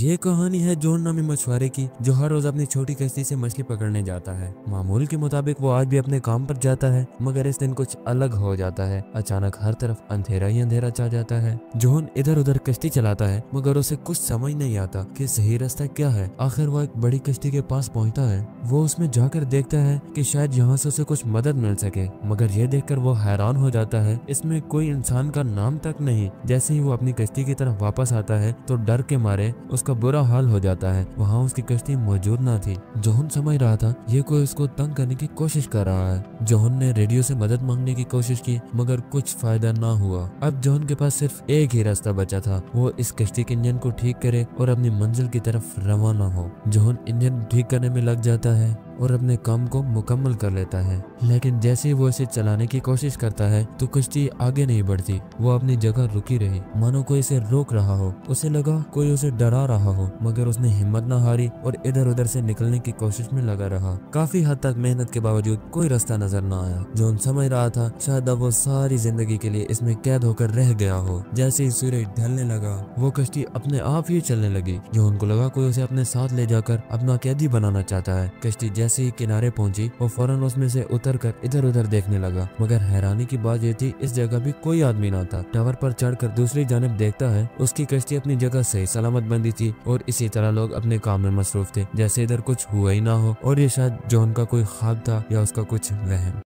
ये कहानी है जॉन नामी मछुआरे की, जो हर रोज अपनी छोटी कश्ती से मछली पकड़ने जाता है। मामूल के मुताबिक वो आज भी अपने काम पर जाता है, मगर इस दिन कुछ अलग हो जाता है। अचानक हर तरफ अंधेरा ही अंधेरा छा जाता है। जॉन इधर उधर कश्ती चलाता है, मगर उसे कुछ समझ नहीं आता कि सही रास्ता क्या है। आखिर वो एक बड़ी कश्ती के पास पहुंचता है। वो उसमें जाकर देखता है कि शायद यहाँ से उसे कुछ मदद मिल सके, मगर ये देखकर वो हैरान हो जाता है। इसमें कोई इंसान का नाम तक नहीं। जैसे ही वो अपनी कश्ती की तरफ वापस आता है तो डर के मारे उसका बुरा हाल हो जाता है। वहाँ उसकी कश्ती मौजूद ना थी। जॉन समझ रहा था ये कोई उसको तंग करने की कोशिश कर रहा है। जॉन ने रेडियो से मदद मांगने की कोशिश की, मगर कुछ फायदा ना हुआ। अब जॉन के पास सिर्फ एक ही रास्ता बचा था, वो इस कश्ती के इंजन को ठीक करे और अपनी मंजिल की तरफ रवाना हो। जॉन इंजन ठीक करने में लग जाता है और अपने काम को मुकम्मल कर लेता है, लेकिन जैसे ही वो इसे चलाने की कोशिश करता है तो कश्ती आगे नहीं बढ़ती। वो अपनी जगह रुकी रही, मानो कोई इसे रोक रहा हो। उसे लगा कोई उसे डरा रहा हो, मगर उसने हिम्मत न हारी और इधर उधर से निकलने की कोशिश में लगा रहा। काफी हद तक मेहनत के बावजूद कोई रास्ता नजर न आया। जॉन समझ रहा था शायद अब वो सारी जिंदगी के लिए इसमें कैद होकर रह गया हो। जैसे ही सूरज ढलने लगा, वो कश्ती अपने आप ही चलने लगी। जॉन को लगा कोई उसे अपने साथ ले जाकर अपना कैदी बनाना चाहता है। कश्ती जैसे ही किनारे पहुंची, वो फौरन उसमें से उतरकर इधर उधर देखने लगा, मगर हैरानी की बात ये थी इस जगह भी कोई आदमी ना था। टावर पर चढ़कर दूसरी जानब देखता है, उसकी कश्ती अपनी जगह सही सलामत बंदी थी और इसी तरह लोग अपने काम में मसरूफ थे, जैसे इधर कुछ हुआ ही ना हो और ये शायद जॉन का कोई ख्वाब था या उसका कुछ वहम।